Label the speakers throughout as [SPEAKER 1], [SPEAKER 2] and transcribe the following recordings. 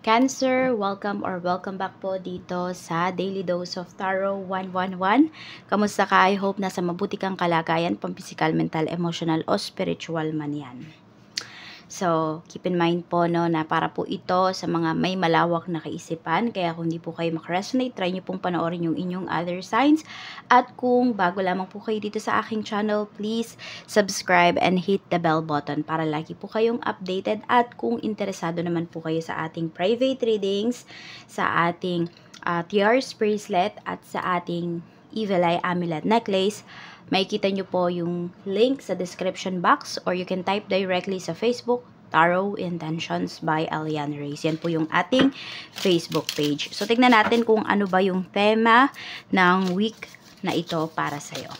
[SPEAKER 1] Cancer, welcome back po dito sa Daily Dose of Tarot 111. Kamusta ka? I hope nasa mabuti kang kalagayan, pampisikal, mental, emotional o spiritual man yan. So, keep in mind po no, na para po ito sa mga may malawak na kaisipan. Kaya kung hindi po kayo makaresonate, try nyo pong panoorin yung inyong other signs. At kung bago lamang po kayo dito sa aking channel, please subscribe and hit the bell button para lagi po kayong updated. At kung interesado naman po kayo sa ating private readings, sa ating tears bracelet at sa ating Evil Eye Amulet Necklace, makikita nyo po yung link sa description box or you can type directly sa Facebook, Tarot Intentions by Alian Reyes. Yan po yung ating Facebook page. So, tignan natin kung ano ba yung tema ng week na ito para sa'yo.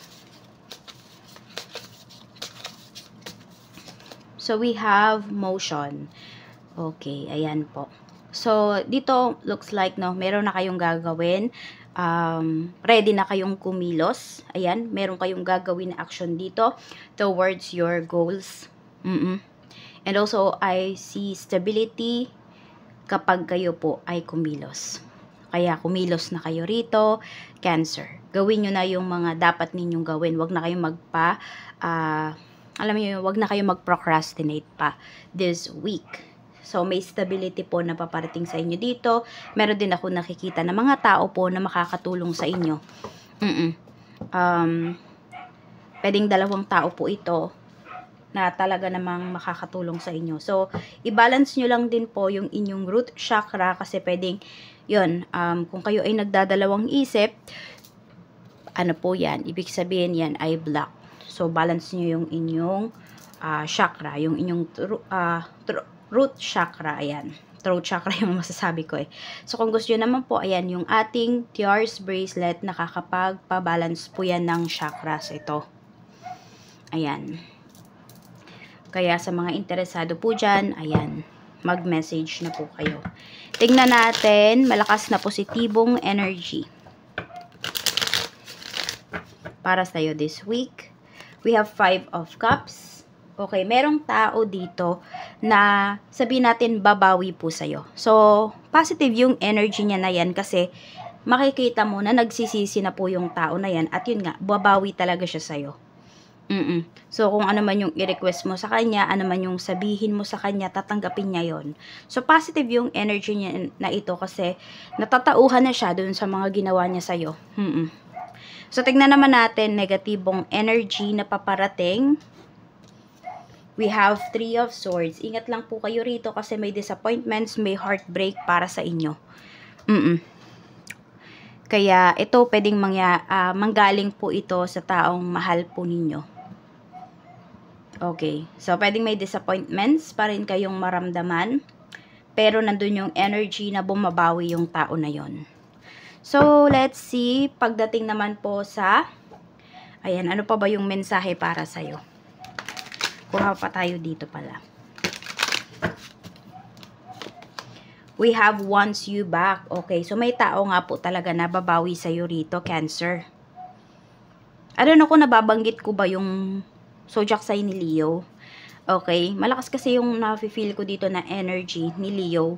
[SPEAKER 1] So, we have motion. Okay, ayan po. So, dito looks like, no, meron na kayong gagawin. Ready na kayong kumilos. Ayan, meron kayong gagawin na action dito towards your goals. And also, I see stability kapag kayo po ay kumilos. Kaya kumilos na kayo rito, Cancer. Gawin nyo na yung mga dapat ninyong gawin. Huwag na kayong alam niyo, wag na kayong mag-procrastinate pa this week. So, may stability po na paparating sa inyo dito. Meron din ako nakikita na mga tao po na makakatulong sa inyo. Pwedeng dalawang tao po ito na talaga namang makakatulong sa inyo. So, i-balance nyo lang din po yung inyong root chakra kasi pwedeng, yun, kung kayo ay nagdadalawang isip, ano po yan? Ibig sabihin yan ay block. So, balance nyo yung inyong chakra, yung inyong root chakra, ayan. Throat chakra yung masasabi ko eh. So, kung gusto nyo naman po, ayan, yung ating tears bracelet, nakakapagpa-balance po yan ng chakras ito. Ayan. Kaya sa mga interesado po dyan, ayan, mag-message na po kayo. Tingnan natin, malakas na positibong energy para sa'yo this week. We have 5 of Cups. Okay, merong tao dito na sabihin natin babawi po sa'yo. So, positive yung energy niya na yan kasi makikita mo na nagsisisi na po yung tao na yan at yun nga, babawi talaga siya sa'yo. So, kung ano man yung i-request mo sa kanya, ano man yung sabihin mo sa kanya, tatanggapin niya yon. So, positive yung energy niya na ito kasi natatauhan na siya dun sa mga ginawa niya sa'yo. So, tignan naman natin negatibong energy na paparating. We have 3 of Swords. Ingat lang po kayo rito kasi may disappointments, may heartbreak para sa inyo. Kaya ito pwedeng manggaling po ito sa taong mahal po ninyo. Okay. So, pwedeng may disappointments pa rin kayong maramdaman. Pero nandun yung energy na bumabawi yung tao na yon. So, let's see. Pagdating naman po sa, ayan, ano pa ba yung mensahe para sa'yo? Kuha pa tayo dito pala. We have wants you back. Okay, so may tao nga po talaga na babawi sa'yo rito, Cancer. I don't know kung nababanggit ko ba yung zodiac sign ni Leo. Okay, malakas kasi yung na-feel ko dito na energy ni Leo.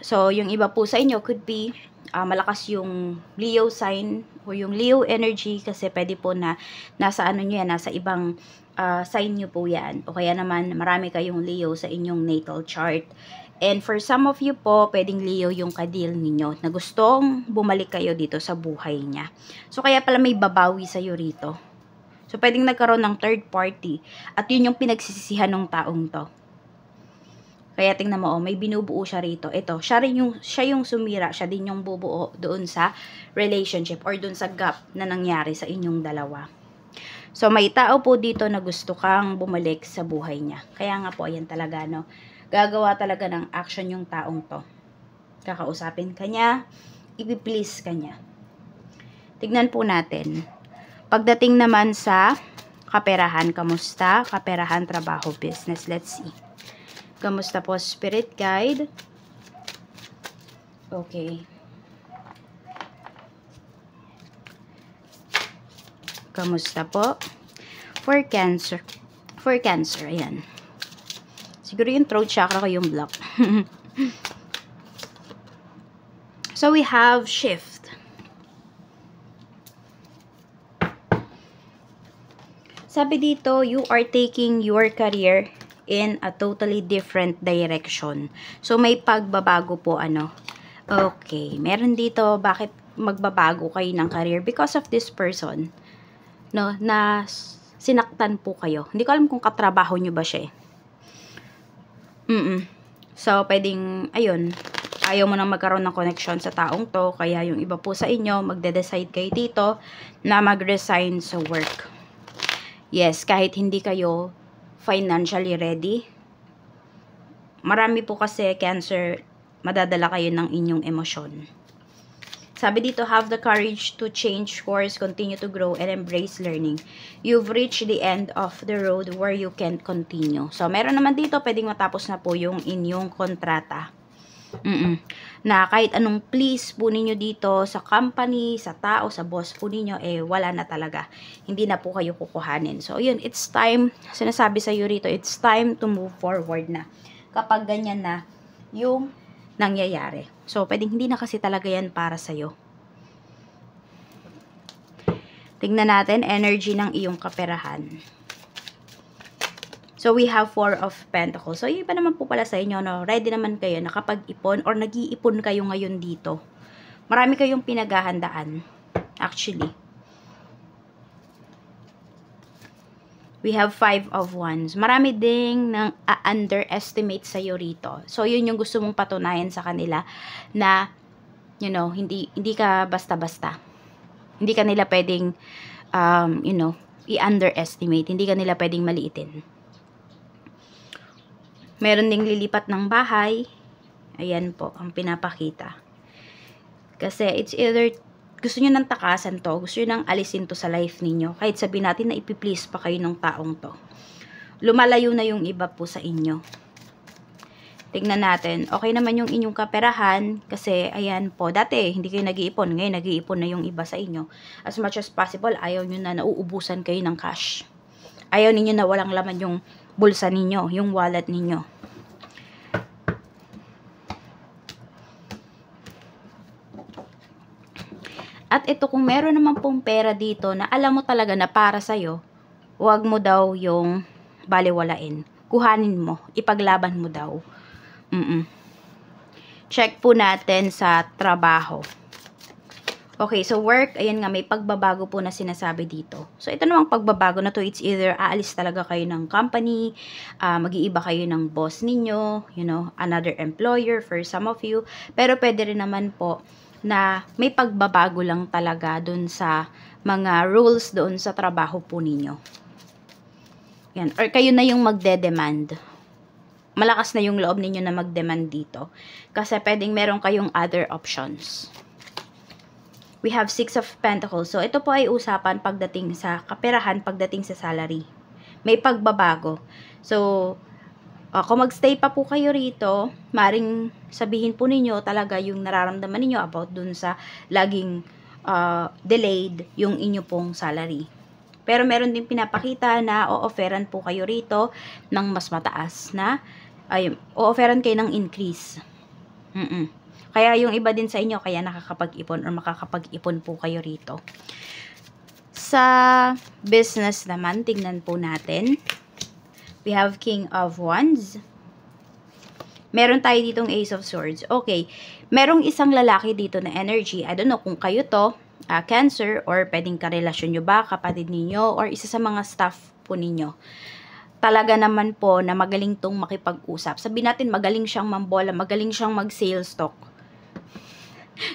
[SPEAKER 1] So, yung iba po sa inyo could be malakas yung Leo sign o yung Leo energy kasi pwede po na nasa ano nyo yan, nasa ibang sign nyo po yan. O kaya naman marami kayong Leo sa inyong natal chart. And for some of you po, pwedeng Leo yung kadil ninyo na gustong bumalik kayo dito sa buhay niya. So, kaya pala may babawi sa'yo rito. So, pwedeng nagkaroon ng third party. At yun yung pinagsisisihan ng taong to. Kaya tingnan mo, may binubuo siya rito. Ito, siya yung sumira, siya din yung bubuo doon sa relationship or doon sa gap na nangyari sa inyong dalawa. So, may tao po dito na gusto kang bumalik sa buhay niya. Kaya nga po, ayan talaga, no? Gagawa talaga ng action yung taong to. Kakausapin ka niya, ipiplease ka niya. Tignan po natin. Pagdating naman sa kaperahan, kamusta? Kaperahan, trabaho, business. Let's see. Kamusta po, spirit guide? Okay. Kamusta po? For Cancer. For Cancer, ayan. Siguro yung throat chakra ko yung block. So we have shift. Sabi dito, you are taking your career in a totally different direction. So may pagbabago po ano. Okay, meron dito bakit magbabago kayo ng career because of this person. No, na sinaktan po kayo. Hindi ko alam kung katrabaho nyo ba siya eh. So, pwedeng, ayun, ayaw mo nang magkaroon ng connection sa taong to, kaya yung iba po sa inyo, magde-decide kayo dito na mag-resign sa work. Yes, kahit hindi kayo financially ready. Marami po kasi Cancer, madadala kayo ng inyong emosyon. Sabi dito, have the courage to change course, continue to grow, and embrace learning. You've reached the end of the road where you can't continue. So, meron naman dito, pwedeng matapos na po yung inyong kontrata. Na kahit anong please po ninyo dito sa company, sa tao, sa boss po ninyo, eh wala na talaga. Hindi na po kayo kukuhanin. So, yun, it's time, sinasabi sa iyo rito, it's time to move forward na. Kapag ganyan na yung nangyayari. So, pwedeng hindi na kasi talaga yan para sa'yo. Tingnan natin, energy ng iyong kaperahan. So, we have 4 of Pentacles. So, yung iba naman po pala sa inyo, no? Ready naman kayo nakapag-ipon or nag-iipon kayo ngayon dito. Marami kayong pinaghahandaan. Actually. We have 5 of Wands. Marami ding nang underestimate sa iyo rito. So, yun yung gusto mong patunayan sa kanila na, you know, hindi ka basta-basta. Hindi ka nila pwedeng, you know, i-underestimate. Hindi ka nila pwedeng maliitin. Meron ding lilipat ng bahay. Ayan po, ang pinapakita. Kasi it's either gusto nyo nang takasan to, gusto nyo nang alisin to sa life ninyo. Kahit sabihin natin na ipiplease pa kayo ng taong to. Lumalayo na yung iba po sa inyo. Tingnan natin, okay naman yung inyong kaperahan, kasi ayan po, dati hindi kayo nag-iipon, ngayon nag-iipon na yung iba sa inyo. As much as possible, ayaw nyo na nauubusan kayo ng cash. Ayaw ninyo na walang laman yung bulsa ninyo, yung wallet ninyo. At ito, kung meron naman pong pera dito na alam mo talaga na para sa'yo, huwag mo daw yung baliwalain. Kuhanin mo, ipaglaban mo daw. Check po natin sa trabaho. Okay, so work, ayan nga, may pagbabago po na sinasabi dito. So, ito namang pagbabago na to, it's either aalis talaga kayo ng company, mag-iiba kayo ng boss ninyo, you know, another employer for some of you. Pero pwede rin naman po na may pagbabago lang talaga dun sa mga rules doon sa trabaho po ninyo. Yan. Or kayo na yung magde-demand. Malakas na yung loob ninyo na mag-demand dito. Kasi pwedeng meron kayong other options. We have 6 of Pentacles. So, ito po ay usapan pagdating sa kaperahan, pagdating sa salary. May pagbabago. So, kung magstay pa po kayo rito, maring sabihin po ninyo talaga yung nararamdaman ninyo about dun sa laging delayed yung inyo pong salary. Pero meron din pinapakita na o-offeran po kayo rito ng mas mataas na, o-offeran kayo ng increase. Kaya yung iba din sa inyo, kaya nakakapag-ipon or makakapag-ipon po kayo rito. Sa business naman, tingnan po natin. We have King of Wands. Meron tayo ditong Ace of Swords. Okay. Merong isang lalaki dito na energy. I don't know kung kayo to, Cancer, or pwedeng karelasyon nyo ba, kapatid ninyo, or isa sa mga staff po ninyo. Talaga naman po na magaling tong makipag-usap. Sabihin natin, magaling siyang mambola, magaling siyang mag-sales talk.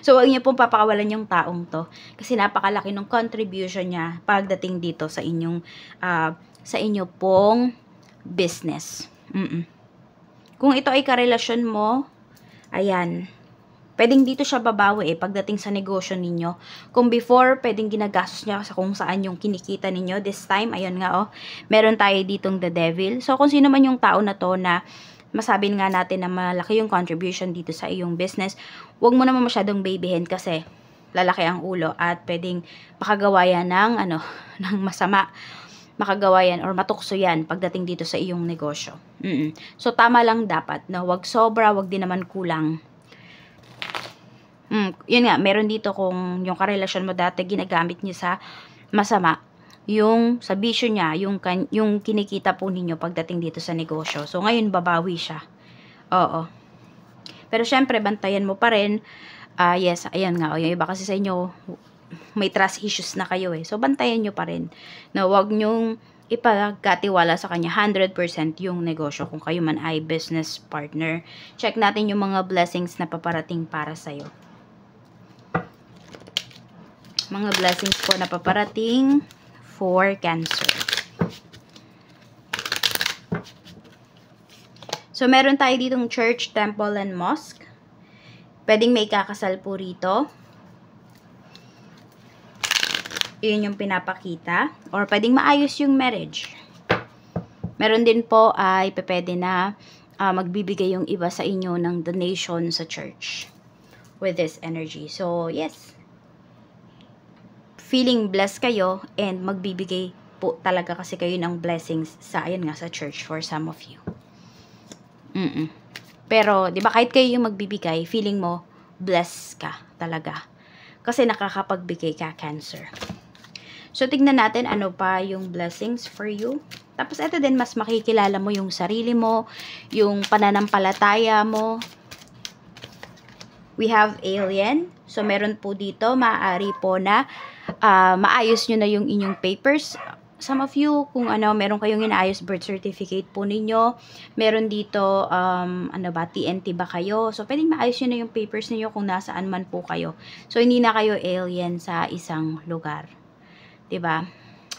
[SPEAKER 1] So, huwag niyo pong papakawalan yung taong to. Kasi napakalaki ng contribution niya pagdating dito sa inyong, sa inyo pong business. Kung ito ay karelasyon mo, ayan, pwedeng dito siya babawi pagdating sa negosyo ninyo. Kung before, pwedeng ginagastos niya sa kung saan yung kinikita ninyo. This time, ayun nga meron tayo ditong the devil. So, kung sino man yung tao na to na masabi nga natin na malaki yung contribution dito sa iyong business, huwag mo naman masyadong babyhin kasi lalaki ang ulo at pwedeng makagawa yan ng, ng masama. Makagawa yan or matukso yan pagdating dito sa iyong negosyo. So, tama lang dapat na wag sobra, wag din naman kulang. Yun nga, meron dito kung yung karelasyon mo dati ginagamit niya sa masama, yung sa bisyo niya, yung kinikita po ninyo pagdating dito sa negosyo. So, ngayon babawi siya. Oo. Pero syempre, bantayan mo pa rin. Yes, ayan nga. Yung iba kasi sa inyo, may trust issues na kayo eh. So, bantayan nyo pa rin. Na huwag nyong ipagkatiwala sa kanya 100% yung negosyo kung kayo man ay business partner. Check natin yung mga blessings na paparating para sa'yo. Mga blessings po na paparating for Cancer. So, meron tayo ditong church, temple, and mosque. Pwedeng may kakasal po rito. Yun yung pinapakita. Or pwedeng maayos yung marriage. Meron din po ay pwede na magbibigay yung iba sa inyo ng donation sa church with this energy. So, yes. Feeling blessed kayo and magbibigay po talaga kasi kayo ng blessings sa, ayun nga, sa church for some of you. Pero, di ba, kahit kayo yung magbibigay, feeling mo, blessed ka talaga. Kasi nakakapagbigay ka, Cancer. So, tignan natin ano pa yung blessings for you. Tapos, ito din, mas makikilala mo yung sarili mo, yung pananampalataya mo. We have alien. So, meron po dito, maaari po na maayos nyo na yung inyong papers. Some of you, kung meron kayong inaayos birth certificate po ninyo. Meron dito, TNT ba kayo? So, pwedeng maayos nyo na yung papers ninyo kung nasaan man po kayo. So, hindi na kayo alien sa isang lugar. 'Di ba?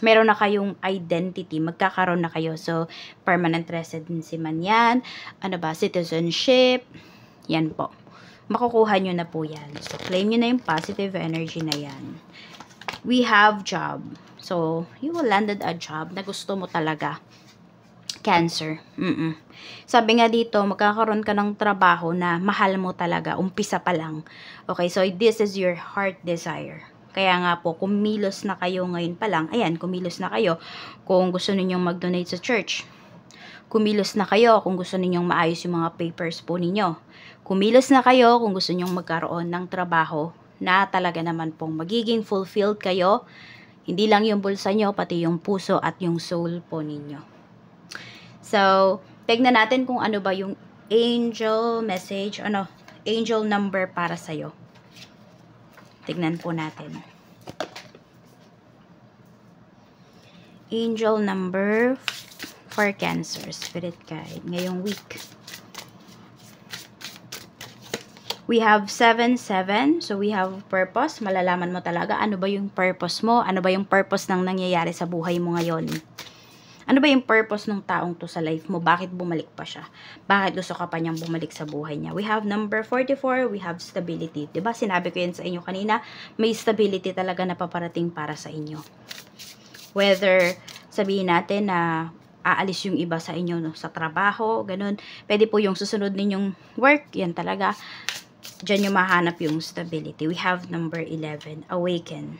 [SPEAKER 1] Meron na kayong identity, magkakaroon na kayo. So, permanent residency man yan. Citizenship. Yan po. Makukuha nyo na po yan. So, claim nyo na yung positive energy na yan. We have job. So, you will landed a job na gusto mo talaga. Cancer. Sabi nga dito, magkakaroon ka ng trabaho na mahal mo talaga. Umpisa pa lang. Okay, so this is your heart desire. Kaya nga po, kumilos na kayo ngayon pa lang. Ayan, kumilos na kayo kung gusto ninyong mag-donate sa church. Kumilos na kayo kung gusto ninyong maayos yung mga papers po ninyo. Kumilos na kayo kung gusto ninyong magkaroon ng trabaho na talaga naman pong magiging fulfilled kayo. Hindi lang yung bulsa nyo, pati yung puso at yung soul po ninyo. So, tignan natin kung ano ba yung angel message, angel number para sa'yo. Tignan po natin. Angel number for Cancer, Spirit Guide, ngayong week. We have 7-7. So, we have purpose. Malalaman mo talaga ano ba yung purpose mo. Ano ba yung purpose ng nangyayari sa buhay mo ngayon. Ano ba yung purpose ng taong to sa life mo? Bakit bumalik pa siya? Bakit gusto ka pa niyang bumalik sa buhay niya? We have number 44. We have stability. Diba? Sinabi ko yan sa inyo kanina. May stability talaga na paparating para sa inyo. Whether sabihin natin na aalis yung iba sa inyo sa trabaho, ganun. Pwede po yung susunod ninyong work. Yan talaga. Diyan yung mahanap yung stability. We have number 11. Awaken.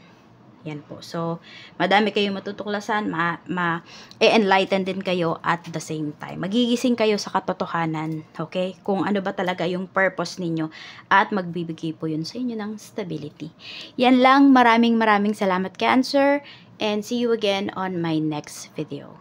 [SPEAKER 1] Yan po. So, madami kayong matutuklasan, ma-enlighten din kayo at the same time. Magigising kayo sa katotohanan, okay? Kung ano ba talaga yung purpose ninyo at magbibigay po yun sa inyo ng stability. Yan lang. Maraming salamat, Cancer, and see you again on my next video.